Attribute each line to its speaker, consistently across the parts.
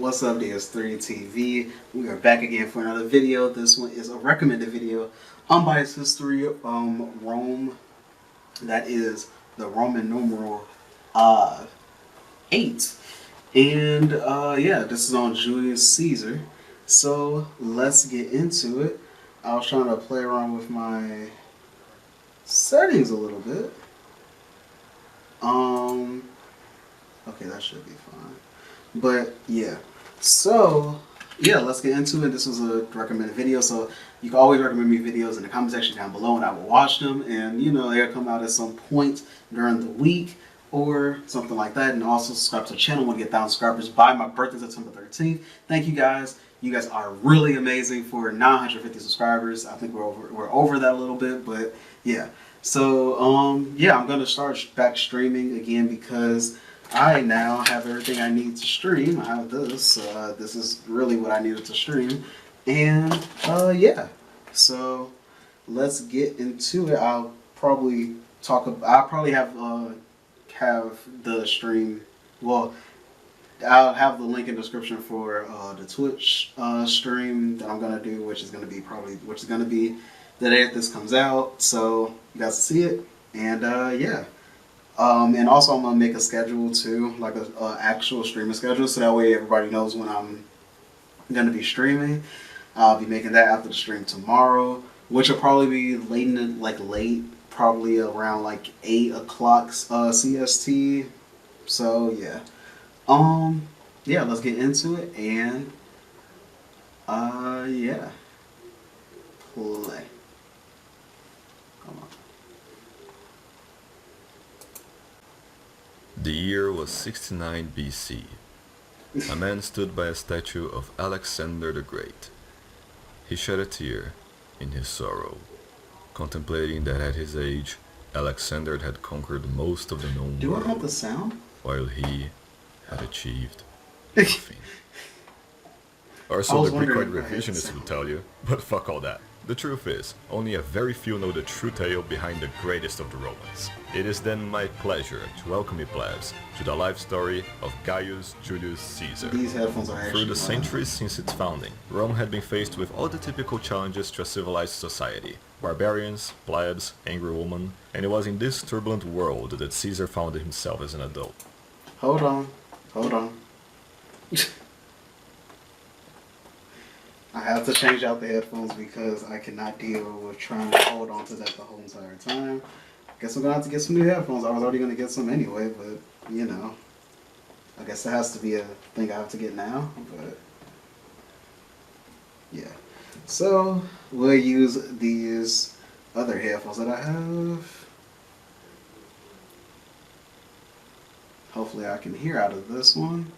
Speaker 1: What's up, DS3 TV? We are back again for another video. This one is a recommended video. Unbiased history, Rome. That is the Roman numeral 8. And yeah, this is on Julius Caesar. So let's get into it. I was trying to play around with my settings a little bit. Okay, that should be fine. But yeah, so yeah, let's get into it. This was a recommended video, so you can always recommend me videos in the comment section down below, and I will watch them. And you know, they'll come out at some point during the week or something like that. And also subscribe to the channel. Want to get 1,000 subscribers by my birthday, September 13th. Thank you guys. You guys are really amazing for 950 subscribers. I think we're over that a little bit, but yeah. So yeah, I'm gonna start back streaming again because I now have everything I need to stream. I have this. This is really what I needed to stream. And yeah, so let's get into it. I'll probably have the stream. Well, I'll have the link in the description for the Twitch stream that I'm gonna do, which is gonna be the day that this comes out. So you guys see it. And yeah. And also I'm going to make a schedule too, like an actual streaming schedule, so that way everybody knows when I'm going to be streaming. I'll be making that after the stream tomorrow, which will probably be late, probably around like 8 o'clock CST. So yeah. Yeah, let's get into it and yeah. Play. Come on.
Speaker 2: The year was 69 BC. A man stood by a statue of Alexander the Great. He shed a tear in his sorrow, contemplating that at his age, Alexander had conquered most of the known
Speaker 1: Do
Speaker 2: world,
Speaker 1: I have the sound?
Speaker 2: while he had achieved nothing. Or so the Greek revisionists would tell you, but fuck all that. The truth is, only a very few know the true tale behind the greatest of the Romans. It is then my pleasure to welcome you plebs to the life story of Gaius Julius Caesar.
Speaker 1: These headphones are actually
Speaker 2: Through the centuries since its founding, Rome had been faced with all the typical challenges to a civilized society. Barbarians, plebs, angry women, and it was in this turbulent world that Caesar found himself as an adult.
Speaker 1: Hold on. I have to change out the headphones because I cannot deal with trying to hold on to that the whole entire time. Guess I'm going to have to get some new headphones. I was already going to get some anyway, but, you know. I guess that has to be a thing I have to get now, but, yeah. So, we'll use these other headphones that I have. Hopefully I can hear out of this one.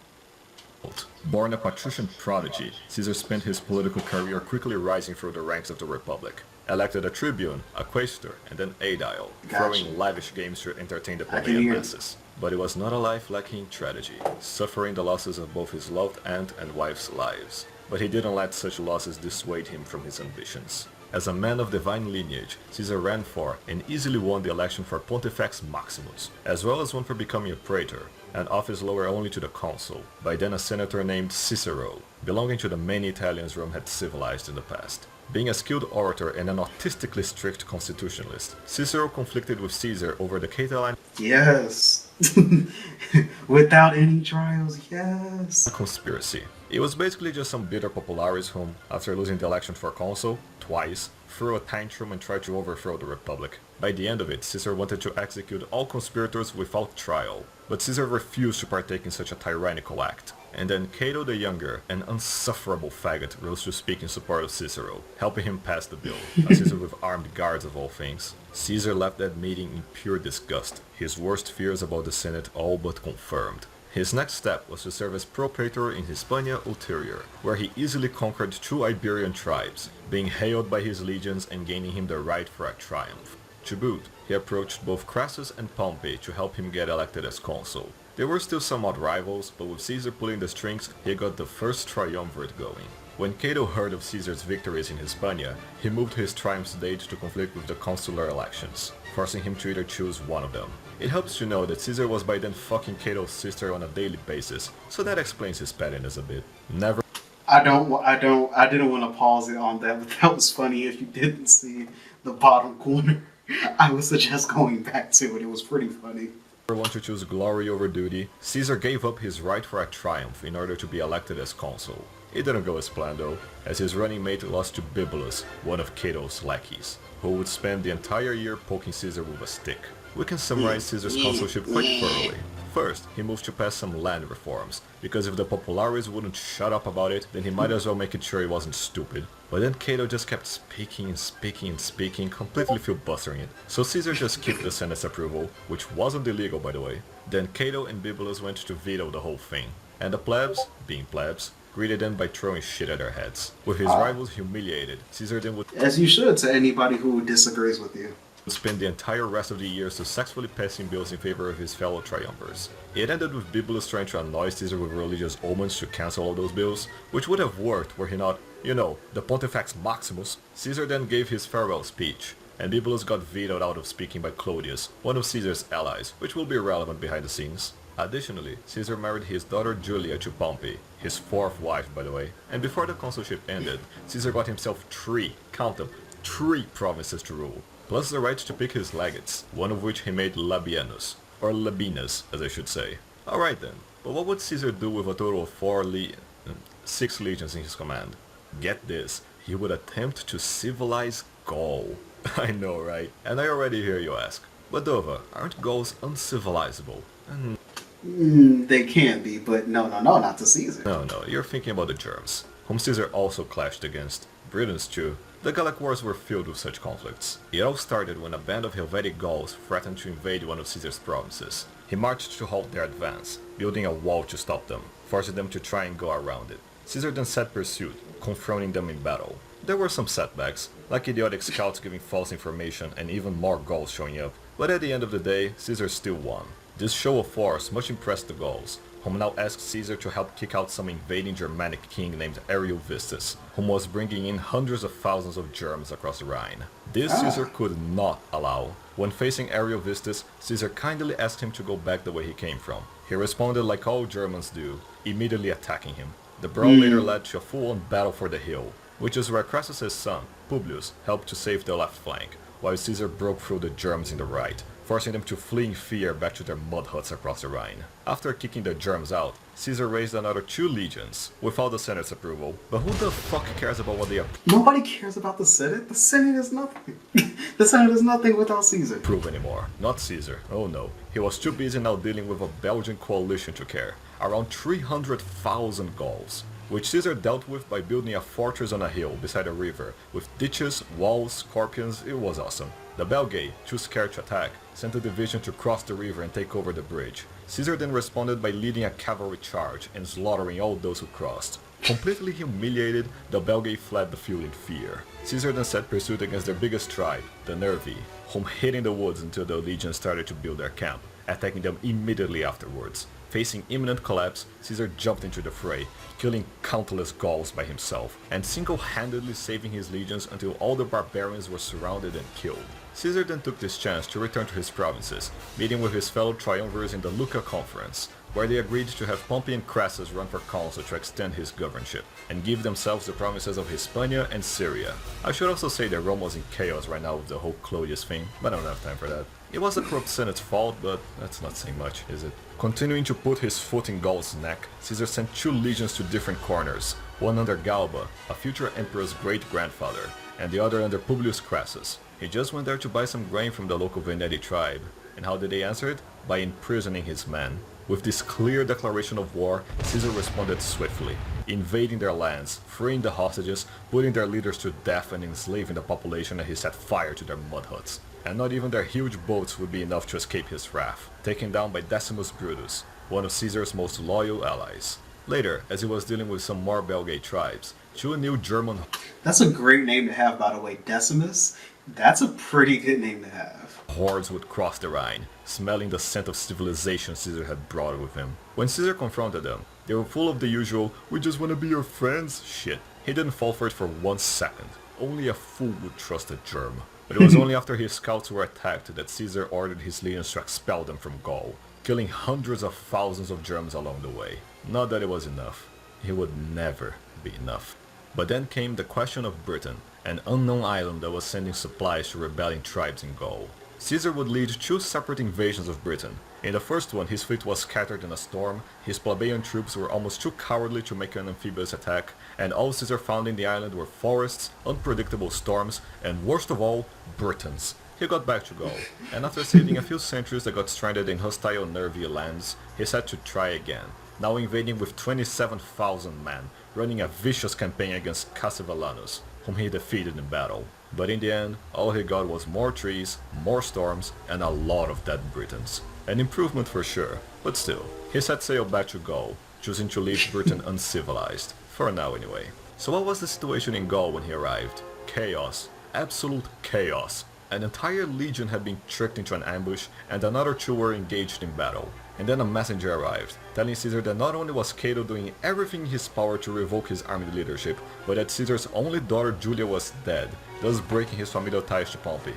Speaker 2: Born a patrician prodigy, Caesar spent his political career quickly rising through the ranks of the Republic. Elected a tribune, a quaestor, and an aedile, throwing lavish games to entertain the plebeian masses. But it was not a life lacking in tragedy, suffering the losses of both his loved aunt and wife's lives. But he didn't let such losses dissuade him from his ambitions. As a man of divine lineage, Caesar ran for and easily won the election for Pontifex Maximus, as well as one for becoming a praetor, an office lower only to the consul, by then a senator named Cicero, belonging to the many Italians Rome had civilized in the past. Being a skilled orator and an autistically strict constitutionalist, Cicero conflicted with Caesar over the Catiline
Speaker 1: Yes. Without any trials, yes.
Speaker 2: conspiracy. It was basically just some bitter popularis whom, after losing the election for consul, twice, threw a tantrum and tried to overthrow the Republic. By the end of it, Caesar wanted to execute all conspirators without trial, but Caesar refused to partake in such a tyrannical act. And then Cato the Younger, an unsufferable faggot, rose to speak in support of Cicero, helping him pass the bill, a Caesar with armed guards of all things. Caesar left that meeting in pure disgust, his worst fears about the Senate all but confirmed. His next step was to serve as propraetor in Hispania Ulterior, where he easily conquered 2 Iberian tribes, being hailed by his legions and gaining him the right for a triumph. To boot, he approached both Crassus and Pompey to help him get elected as consul. There were still somewhat rivals, but with Caesar pulling the strings, he got the first triumvirate going. When Cato heard of Caesar's victories in Hispania, he moved his triumphs date to conflict with the consular elections, forcing him to either choose one of them. It helps to know that Caesar was by then fucking Cato's sister on a daily basis, so that explains his pettiness a bit.
Speaker 1: I didn't want to pause it on that, but that was funny. If you didn't see the bottom corner, I would suggest going back to it. It was pretty funny.
Speaker 2: Want to choose glory over duty, Caesar gave up his right for a triumph in order to be elected as consul. It didn't go as planned though, as his running mate lost to Bibulus, one of Cato's lackeys, who would spend the entire year poking Caesar with a stick. We can summarize Caesar's consulship quite thoroughly. First, he moved to pass some land reforms, because if the populares wouldn't shut up about it, then he might as well make it sure he wasn't stupid. But then Cato just kept speaking and speaking and speaking, completely filibustering it. So Caesar just kicked the Senate's approval, which wasn't illegal by the way. Then Cato and Bibulus went to veto the whole thing. And the plebs, being plebs, greeted them by throwing shit at their heads. With his rivals humiliated, Caesar then would,
Speaker 1: as you should, to anybody who disagrees with you,
Speaker 2: spend the entire rest of the year successfully passing bills in favor of his fellow triumvirs. It ended with Bibulus trying to annoy Caesar with religious omens to cancel all those bills, which would have worked were he not, the Pontifex Maximus. Caesar then gave his farewell speech, and Bibulus got vetoed out of speaking by Clodius, one of Caesar's allies, which will be irrelevant behind the scenes. Additionally, Caesar married his daughter Julia to Pompey, his fourth wife by the way, and before the consulship ended, Caesar got himself three provinces to rule, plus the right to pick his legates, one of which he made Labienus, or Labienus as I should say. Alright then, but what would Caesar do with a total of 6 legions in his command? Get this, he would attempt to civilize Gaul. I know, right? And I already hear you ask, but Dova, aren't Gauls uncivilizable?
Speaker 1: They can be, but no, not to Caesar.
Speaker 2: No, you're thinking about the Germs, whom Caesar also clashed against. Britons too. The Gallic Wars were filled with such conflicts. It all started when a band of Helvetic Gauls threatened to invade one of Caesar's provinces. He marched to halt their advance, building a wall to stop them, forcing them to try and go around it. Caesar then set pursuit, confronting them in battle. There were some setbacks, like idiotic scouts giving false information and even more Gauls showing up, but at the end of the day, Caesar still won. This show of force much impressed the Gauls, whom now asked Caesar to help kick out some invading Germanic king named Ariovistus, whom was bringing in hundreds of thousands of Germans across the Rhine. This Caesar could not allow. When facing Ariovistus, Caesar kindly asked him to go back the way he came from. He responded like all Germans do, immediately attacking him. The brawl later led to a full-on battle for the hill, which is where Crassus's son, Publius, helped to save the left flank, while Caesar broke through the Germans in the right, forcing them to flee in fear back to their mud huts across the Rhine. After kicking the Germs out, Caesar raised another 2 legions, without the Senate's approval. But who the fuck cares about what they
Speaker 1: Nobody cares about the Senate. The Senate is nothing. The Senate is nothing without Caesar.
Speaker 2: Approve anymore. Not Caesar. Oh no. He was too busy now dealing with a Belgian coalition to care. Around 300,000 Gauls, which Caesar dealt with by building a fortress on a hill beside a river, with ditches, walls, scorpions. It was awesome. The Belgae, too scared to attack, sent a division to cross the river and take over the bridge. Caesar then responded by leading a cavalry charge and slaughtering all those who crossed. Completely humiliated, the Belgae fled the field in fear. Caesar then set pursuit against their biggest tribe, the Nervi, whom hid in the woods until the legions started to build their camp, attacking them immediately afterwards. Facing imminent collapse, Caesar jumped into the fray, killing countless Gauls by himself, and single-handedly saving his legions until all the barbarians were surrounded and killed. Caesar then took this chance to return to his provinces, meeting with his fellow triumvirs in the Lucca Conference, where they agreed to have Pompey and Crassus run for consul to extend his governorship, and give themselves the provinces of Hispania and Syria. I should also say that Rome was in chaos right now with the whole Clodius thing, but I don't have time for that. It was the corrupt Senate's fault, but that's not saying much, is it? Continuing to put his foot in Gaul's neck, Caesar sent 2 legions to different corners, one under Galba, a future emperor's great-grandfather, and the other under Publius Crassus. He just went there to buy some grain from the local Veneti tribe. And how did they answer it? By imprisoning his men. With this clear declaration of war, Caesar responded swiftly, invading their lands, freeing the hostages, putting their leaders to death and enslaving the population, and he set fire to their mud huts. And not even their huge boats would be enough to escape his wrath, taken down by Decimus Brutus, one of Caesar's most loyal allies. Later, as he was dealing with some more Belgae tribes, 2 new German...
Speaker 1: That's a great name to have, by the way, Decimus. That's a pretty good name to have.
Speaker 2: Hordes would cross the Rhine, smelling the scent of civilization Caesar had brought with him. When Caesar confronted them, they were full of the usual, "we just want to be your friends" shit. He didn't fall for it for 1 second. Only a fool would trust a germ. But it was only after his scouts were attacked that Caesar ordered his legions to expel them from Gaul, killing hundreds of thousands of germs along the way. Not that it was enough. It would never be enough. But then came the question of Britain, an unknown island that was sending supplies to rebelling tribes in Gaul. Caesar would lead 2 separate invasions of Britain. In the first one, his fleet was scattered in a storm, his plebeian troops were almost too cowardly to make an amphibious attack, and all Caesar found in the island were forests, unpredictable storms, and worst of all, Britons. He got back to Gaul, and after saving a few centuries that got stranded in hostile Nervii lands, he set to try again, now invading with 27,000 men, running a vicious campaign against Cassivellaunus, whom he defeated in battle. But in the end, all he got was more trees, more storms, and a lot of dead Britons. An improvement for sure, but still, he set sail back to Gaul, choosing to leave Britain uncivilized, for now anyway. So what was the situation in Gaul when he arrived? Chaos. Absolute chaos. An entire legion had been tricked into an ambush, and another 2 were engaged in battle. And then a messenger arrived, telling Caesar that not only was Cato doing everything in his power to revoke his army leadership, but that Caesar's only daughter Julia was dead, thus breaking his familial ties to Pompey.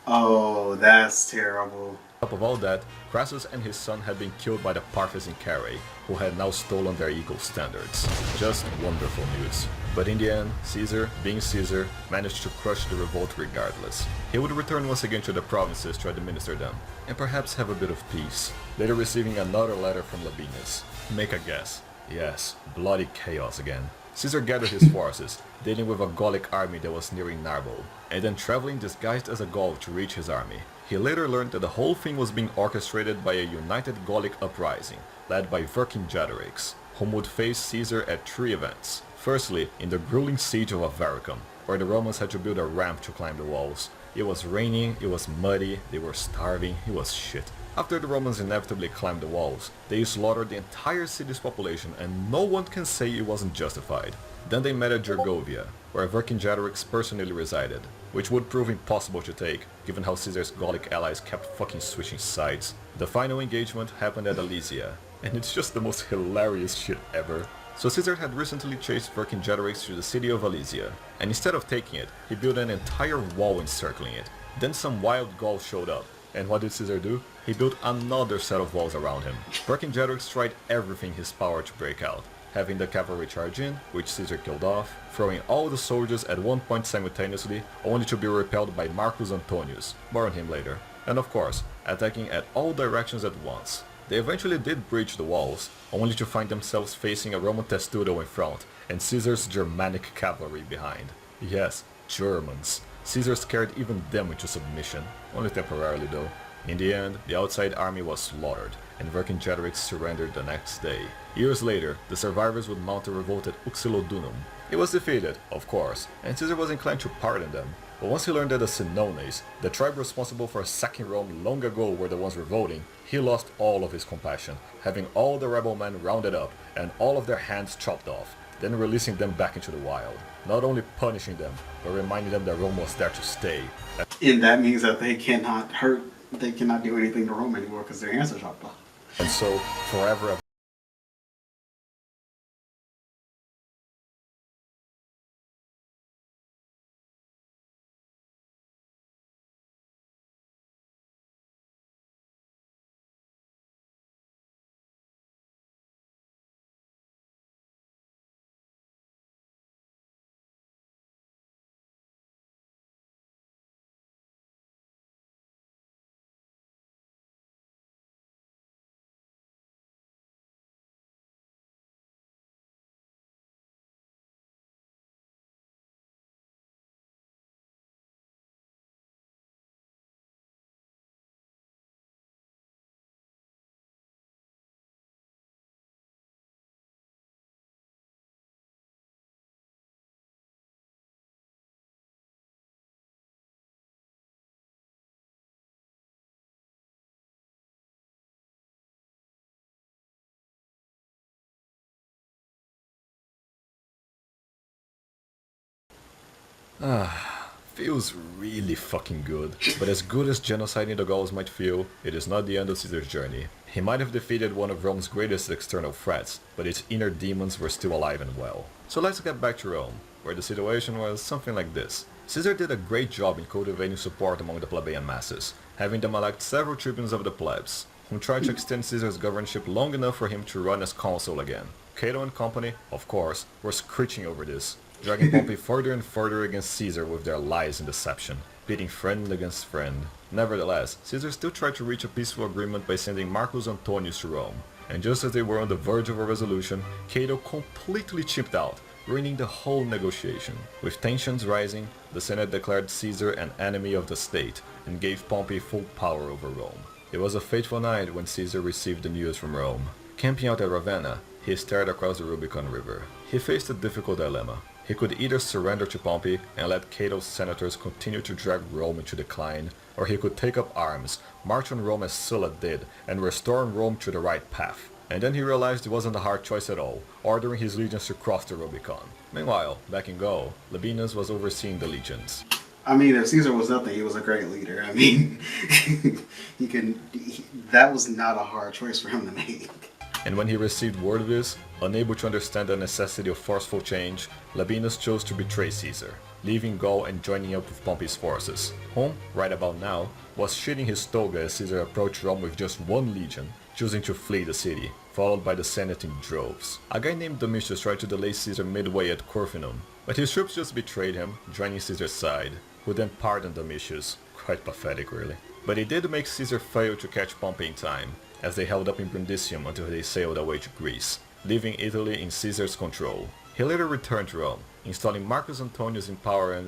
Speaker 1: Oh, that's terrible.
Speaker 2: On top of all that, Crassus and his son had been killed by the Parthians in Carrhae, who had now stolen their eagle standards. Just wonderful news. But in the end, Caesar, being Caesar, managed to crush the revolt regardless. He would return once again to the provinces to administer them, and perhaps have a bit of peace, later receiving another letter from Labienus. Make a guess. Yes, bloody chaos again. Caesar gathered his forces, dealing with a Gallic army that was nearing Narbo, and then traveling disguised as a Gaul to reach his army. He later learned that the whole thing was being orchestrated by a united Gallic uprising, led by Vercingetorix, whom would face Caesar at 3 events. Firstly, in the grueling siege of Avaricum, where the Romans had to build a ramp to climb the walls. It was raining, it was muddy, they were starving, it was shit. After the Romans inevitably climbed the walls, they slaughtered the entire city's population, and no one can say it wasn't justified. Then they met at Gergovia, where Vercingetorix personally resided, which would prove impossible to take, given how Caesar's Gallic allies kept fucking switching sides. The final engagement happened at Alesia, and it's just the most hilarious shit ever. So Caesar had recently chased Vercingetorix to the city of Alesia, and instead of taking it, he built an entire wall encircling it. Then some wild Gauls showed up, and what did Caesar do? He built another set of walls around him. Vercingetorix tried everything in his power to break out, having the cavalry charge in, which Caesar killed off, throwing all the soldiers at one point simultaneously, only to be repelled by Marcus Antonius, more on him later, and of course, attacking at all directions at once. They eventually did breach the walls, only to find themselves facing a Roman testudo in front, and Caesar's Germanic cavalry behind. Yes, Germans. Caesar scared even them into submission, only temporarily though. In the end, the outside army was slaughtered, and Vercingetorix surrendered the next day. Years later, the survivors would mount a revolt at Uxellodunum. It was defeated, of course, and Caesar was inclined to pardon them. But once he learned that the Senones, the tribe responsible for sacking Rome long ago, were the ones revolting, he lost all of his compassion, having all the rebel men rounded up and all of their hands chopped off, then releasing them back into the wild, not only punishing them, but reminding them that Rome was there to stay.
Speaker 1: And that means that they cannot do anything to Rome anymore because their hands are chopped off.
Speaker 2: And so, forever Feels really fucking good. But as good as genociding the Gauls might feel, it is not the end of Caesar's journey. He might have defeated one of Rome's greatest external threats, but its inner demons were still alive and well. So let's get back to Rome, where the situation was something like this. Caesar did a great job in cultivating support among the plebeian masses, having them elect several tribunes of the plebs, who tried to extend Caesar's governorship long enough for him to run as consul again. Cato and company, of course, were screeching over this, dragging Pompey further and further against Caesar with their lies and deception, pitting friend against friend. Nevertheless, Caesar still tried to reach a peaceful agreement by sending Marcus Antonius to Rome, and just as they were on the verge of a resolution, Cato completely chipped out, ruining the whole negotiation. With tensions rising, the Senate declared Caesar an enemy of the state, and gave Pompey full power over Rome. It was a fateful night when Caesar received the news from Rome. Camping out at Ravenna, he stared across the Rubicon River. He faced a difficult dilemma. He could either surrender to Pompey and let Cato's senators continue to drag Rome into decline, or he could take up arms, march on Rome as Sulla did, and restore Rome to the right path. And then he realized it wasn't a hard choice at all, ordering his legions to cross the Rubicon. Meanwhile, back in Gaul, Labienus was overseeing the legions.
Speaker 1: I mean, if Caesar was nothing, he was a great leader. I mean, that was not a hard choice for him to make.
Speaker 2: And when he received word of this, unable to understand the necessity of forceful change, Labienus chose to betray Caesar, leaving Gaul and joining up with Pompey's forces, whom, right about now, was shitting his toga as Caesar approached Rome with just one legion, choosing to flee the city, followed by the Senate in droves. A guy named Domitius tried to delay Caesar midway at Corfinum, but his troops just betrayed him, joining Caesar's side, who then pardoned Domitius. Quite pathetic, really. But it did make Caesar fail to catch Pompey in time, as they held up in Brundisium until they sailed away to Greece, leaving Italy in Caesar's control. He later returned to Rome, installing Marcus Antonius in power and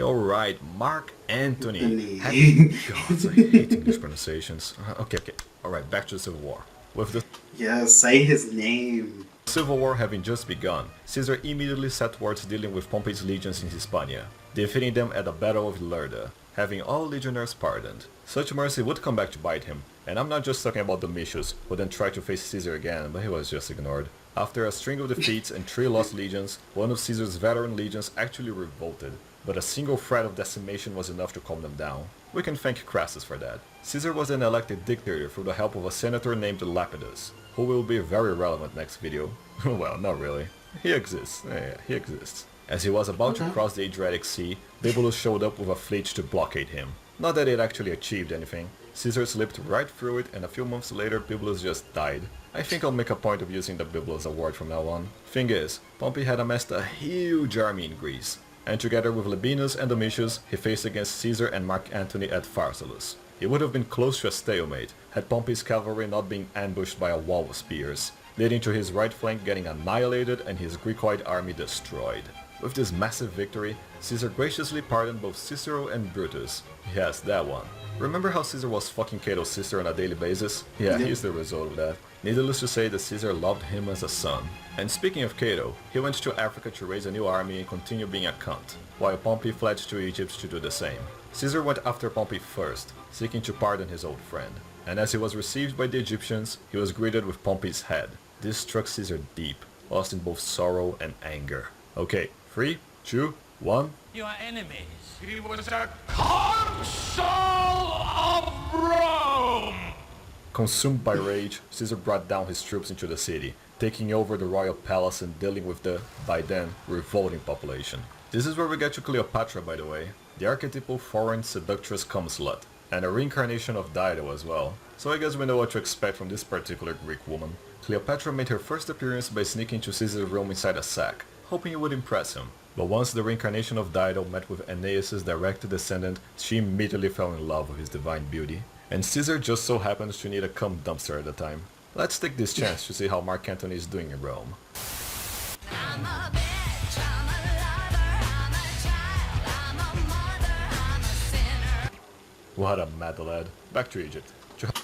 Speaker 2: alright, Mark Antony. God, I hate English pronunciations. Okay, alright, back to the Civil War. With the
Speaker 1: Say his name.
Speaker 2: Civil War having just begun, Caesar immediately set towards dealing with Pompey's legions in Hispania, defeating them at the Battle of Lerda, having all legionnaires pardoned. Such mercy would come back to bite him, and I'm not just talking about Domitius, who then tried to face Caesar again, but he was just ignored. After a string of defeats and 3 lost legions, one of Caesar's veteran legions actually revolted, but a single threat of decimation was enough to calm them down. We can thank Crassus for that. Caesar was then elected dictator through the help of a senator named Lepidus, who will be very relevant next video. Well, not really. He exists. Yeah, he exists. As he was about to cross the Adriatic Sea, Bibulus showed up with a fleet to blockade him. Not that it actually achieved anything. Caesar slipped right through it, and a few months later Bibulus just died. I think I'll make a point of using the Bibulus award from now on. Thing is, Pompey had amassed a huge army in Greece, and together with Labienus and Domitius, he faced against Caesar and Mark Antony at Pharsalus. It would have been close to a stalemate, had Pompey's cavalry not been ambushed by a wall of spears, leading to his right flank getting annihilated and his Greekoid army destroyed. With this massive victory, Caesar graciously pardoned both Cicero and Brutus. Yes, that one. Remember how Caesar was fucking Cato's sister on a daily basis? Yeah, he's the result of that. Needless to say that Caesar loved him as a son. And speaking of Cato, he went to Africa to raise a new army and continue being a cunt, while Pompey fled to Egypt to do the same. Caesar went after Pompey first, seeking to pardon his old friend. And as he was received by the Egyptians, he was greeted with Pompey's head. This struck Caesar deep, lost in both sorrow and anger. Okay, 3, 2, 1.
Speaker 3: Your enemies. He was a consul of Rome!
Speaker 2: Consumed by rage, Caesar brought down his troops into the city, taking over the royal palace and dealing with the, by then, revolting population. This is where we get to Cleopatra, by the way, the archetypal foreign seductress cum slut, and a reincarnation of Dido as well. So I guess we know what to expect from this particular Greek woman. Cleopatra made her first appearance by sneaking to Caesar's room inside a sack, hoping it would impress him. But once the reincarnation of Dido met with Aeneas' direct descendant, she immediately fell in love with his divine beauty. And Caesar just so happens to need a cum dumpster at the time. Let's take this chance to see how Mark Antony is doing in Rome.
Speaker 4: I'm a bitch, I'm a lover, I'm a child, I'm a mother, I'm a sinner.
Speaker 2: What a mad lad. Back to Egypt.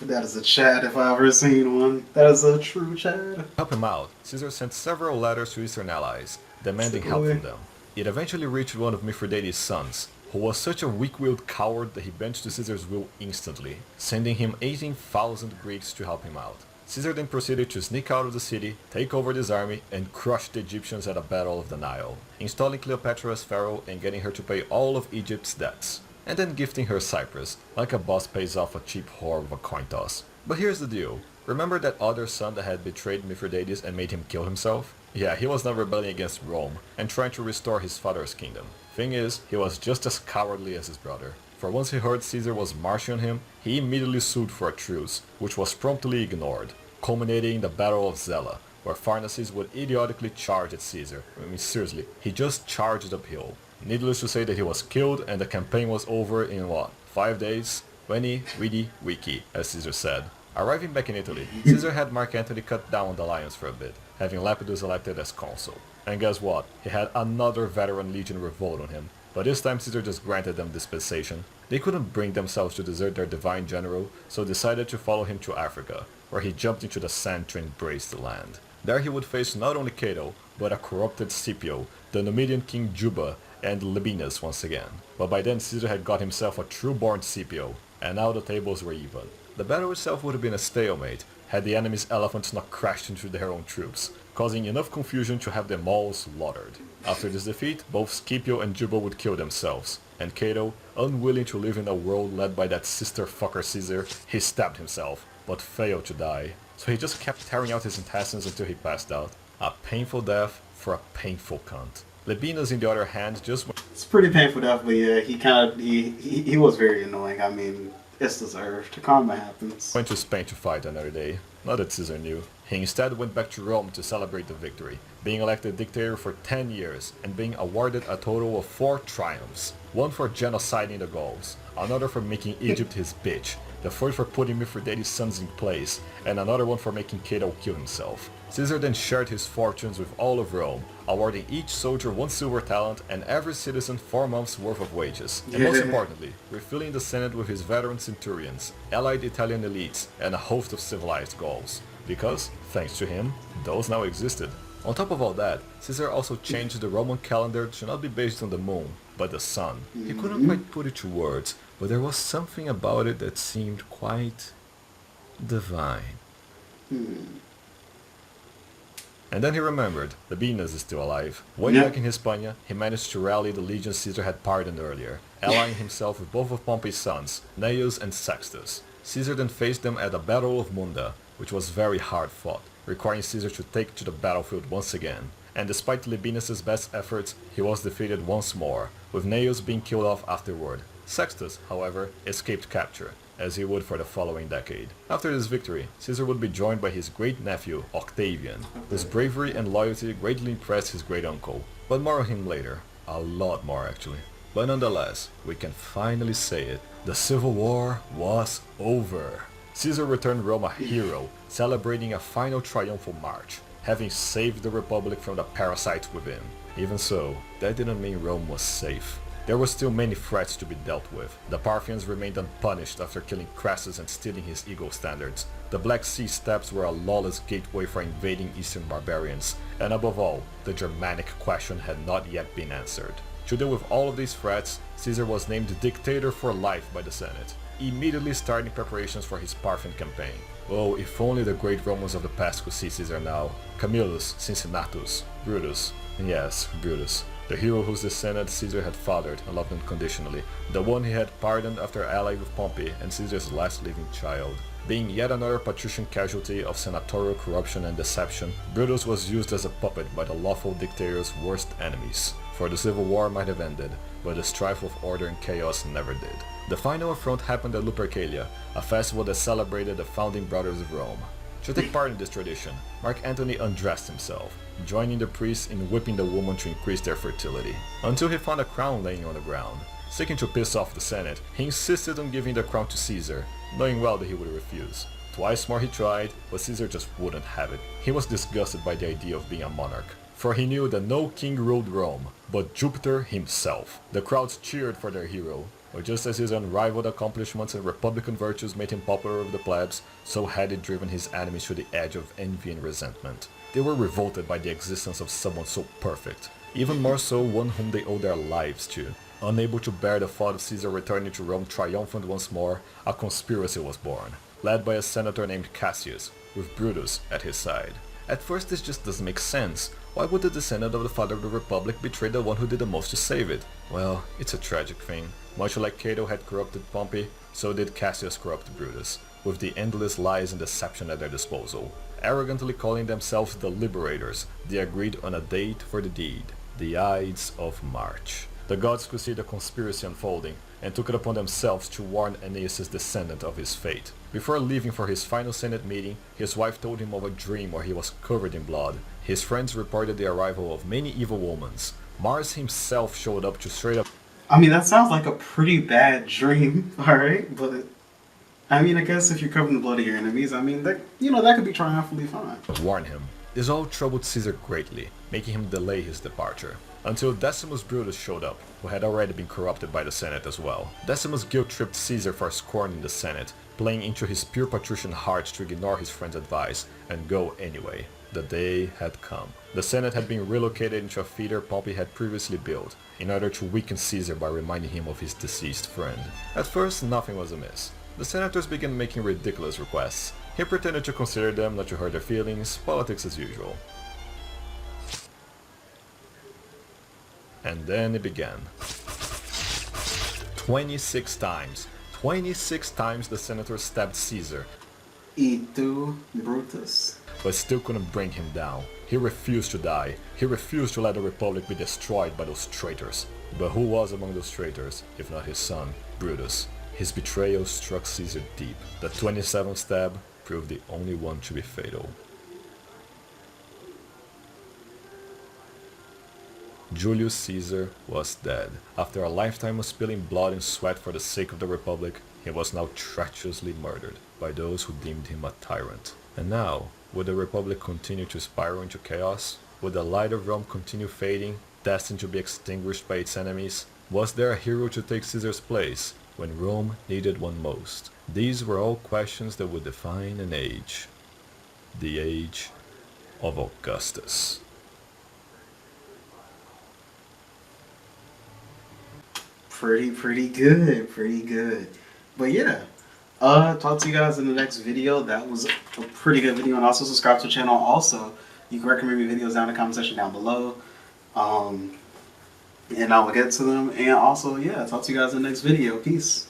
Speaker 1: That is a Chad if I ever seen one. That is a true Chad.
Speaker 2: To help him out, Caesar sent several letters to Eastern allies, demanding help from them. It eventually reached one of Mithridates' sons, who was such a weak-willed coward that he bent to Caesar's will instantly, sending him 18,000 Greeks to help him out. Caesar then proceeded to sneak out of the city, take over this army, and crush the Egyptians at the Battle of the Nile, installing Cleopatra as pharaoh and getting her to pay all of Egypt's debts, and then gifting her Cyprus, like a boss pays off a cheap whore with a coin toss. But here's the deal. Remember that other son that had betrayed Mithridates and made him kill himself? Yeah, he was now rebelling against Rome and trying to restore his father's kingdom. Thing is, he was just as cowardly as his brother. For once he heard Caesar was marching on him, he immediately sued for a truce, which was promptly ignored, culminating in the Battle of Zela, where Pharnaces would idiotically charge at Caesar. I mean, seriously, he just charged uphill. Needless to say that he was killed and the campaign was over in what, 5 days? Veni, vidi, vici, as Caesar said. Arriving back in Italy, Caesar had Mark Antony cut down the alliance for a bit, having Lepidus elected as consul. And guess what? He had another veteran legion revolt on him, but this time Caesar just granted them dispensation. They couldn't bring themselves to desert their divine general, so decided to follow him to Africa, where he jumped into the sand to embrace the land. There he would face not only Cato, but a corrupted Scipio, the Numidian king Juba, and Labienus once again. But by then Caesar had got himself a true-born Scipio, and now the tables were even. The battle itself would have been a stalemate, had the enemy's elephants not crashed into their own troops, causing enough confusion to have them all slaughtered. After this defeat, both Scipio and Juba would kill themselves, and Cato, unwilling to live in a world led by that sister fucker Caesar, he stabbed himself, but failed to die. So he just kept tearing out his intestines until he passed out. A painful death for a painful cunt. Labienus, on the other hand, just
Speaker 1: It's pretty painful death, but yeah, he was very annoying. I mean, it's deserved. Karma happens.
Speaker 2: went to Spain to fight another day. Not that Caesar knew. He instead went back to Rome to celebrate the victory, being elected dictator for 10 years and being awarded a total of 4 triumphs. One for genociding the Gauls, another for making Egypt his bitch, the third for putting Mithridates' sons in place, and another one for making Cato kill himself. Caesar then shared his fortunes with all of Rome, awarding each soldier 1 silver talent and every citizen 4 months' worth of wages. And most importantly, refilling the Senate with his veteran centurions, allied Italian elites, and a host of civilized Gauls. Because, thanks to him, those now existed. On top of all that, Caesar also changed the Roman calendar to not be based on the moon, but the sun. He couldn't quite put it to words, but there was something about it that seemed quite divine. And then he remembered, Labienus is still alive. Way back in Hispania, he managed to rally the legions Caesar had pardoned earlier, allying himself with both of Pompey's sons, Gnaeus and Sextus. Caesar then faced them at the Battle of Munda, which was very hard fought, requiring Caesar to take to the battlefield once again. And despite Labienus' best efforts, he was defeated once more, with Gnaeus being killed off afterward. Sextus, however, escaped capture, as he would for the following decade. After this victory, Caesar would be joined by his great-nephew, Octavian, whose bravery and loyalty greatly impressed his great-uncle. But more on him later. A lot more, actually. But nonetheless, we can finally say it. The Civil War was over. Caesar returned Rome a hero, celebrating a final triumphal march, having saved the Republic from the parasites within. Even so, that didn't mean Rome was safe. There were still many threats to be dealt with. The Parthians remained unpunished after killing Crassus and stealing his ego standards. The Black Sea steppes were a lawless gateway for invading Eastern barbarians. And above all, the Germanic question had not yet been answered. To deal with all of these threats, Caesar was named dictator for life by the Senate, immediately starting preparations for his Parthian campaign. Oh, if only the great Romans of the past could see Caesar now. Camillus, Cincinnatus, Brutus, and yes, Brutus. The hero whose descendant Caesar had fathered and loved unconditionally, the one he had pardoned after allying with Pompey and Caesar's last living child. Being yet another patrician casualty of senatorial corruption and deception, Brutus was used as a puppet by the lawful dictator's worst enemies. For the Civil War might have ended, but the strife of order and chaos never did. The final affront happened at Lupercalia, a festival that celebrated the founding brothers of Rome. To take part in this tradition, Mark Antony undressed himself, joining the priests in whipping the woman to increase their fertility, until he found a crown laying on the ground. Seeking to piss off the Senate, he insisted on giving the crown to Caesar, knowing well that he would refuse. Twice more he tried, but Caesar just wouldn't have it. He was disgusted by the idea of being a monarch, for he knew that no king ruled Rome, but Jupiter himself. The crowds cheered for their hero, but just as his unrivaled accomplishments and republican virtues made him popular with the plebs, so had it driven his enemies to the edge of envy and resentment. They were revolted by the existence of someone so perfect, even more so one whom they owed their lives to. Unable to bear the thought of Caesar returning to Rome triumphant once more, a conspiracy was born, led by a senator named Cassius, with Brutus at his side. At first this just doesn't make sense. Why would the descendant of the father of the Republic betray the one who did the most to save it? Well, it's a tragic thing. Much like Cato had corrupted Pompey, so did Cassius corrupt Brutus, with the endless lies and deception at their disposal. Arrogantly calling themselves the Liberators, they agreed on a date for the deed, the Ides of March. The gods could see the conspiracy unfolding, and took it upon themselves to warn Aeneas' descendant of his fate. Before leaving for his final Senate meeting, his wife told him of a dream where he was covered in blood. His friends reported the arrival of many evil omens. Mars himself showed up to straight up
Speaker 1: I mean, that sounds like a pretty bad dream, alright? But, I mean, I guess if you're covered in the blood of your enemies, I mean, that, you know, that could be triumphantly fine.
Speaker 2: warn him. This all troubled Caesar greatly, making him delay his departure. Until Decimus Brutus showed up, who had already been corrupted by the Senate as well. Decimus guilt-tripped Caesar for scorning the Senate, playing into his pure patrician heart to ignore his friend's advice and go anyway. The day had come. The Senate had been relocated into a theater Pompey had previously built, in order to weaken Caesar by reminding him of his deceased friend. At first, nothing was amiss. The senators began making ridiculous requests. He pretended to consider them, not to hurt their feelings, politics as usual. And then it began. 26 times. 26 times the senators stabbed Caesar,
Speaker 1: E2 Brutus.
Speaker 2: but still couldn't bring him down. He refused to die. He refused to let the Republic be destroyed by those traitors. But who was among those traitors, if not his son, Brutus? His betrayal struck Caesar deep. The 27th stab proved the only one to be fatal. Julius Caesar was dead. After a lifetime of spilling blood and sweat for the sake of the Republic, he was now treacherously murdered by those who deemed him a tyrant. And now, would the Republic continue to spiral into chaos? Would the light of Rome continue fading, destined to be extinguished by its enemies? Was there a hero to take Caesar's place when Rome needed one most? These were all questions that would define an age. The age of Augustus.
Speaker 1: Pretty good. But yeah, talk to you guys in the next video. That was a pretty good video, and also subscribe to the channel. Also, you can recommend me videos down in the comment section down below, and I will get to them. And also, yeah, talk to you guys in the next video. Peace.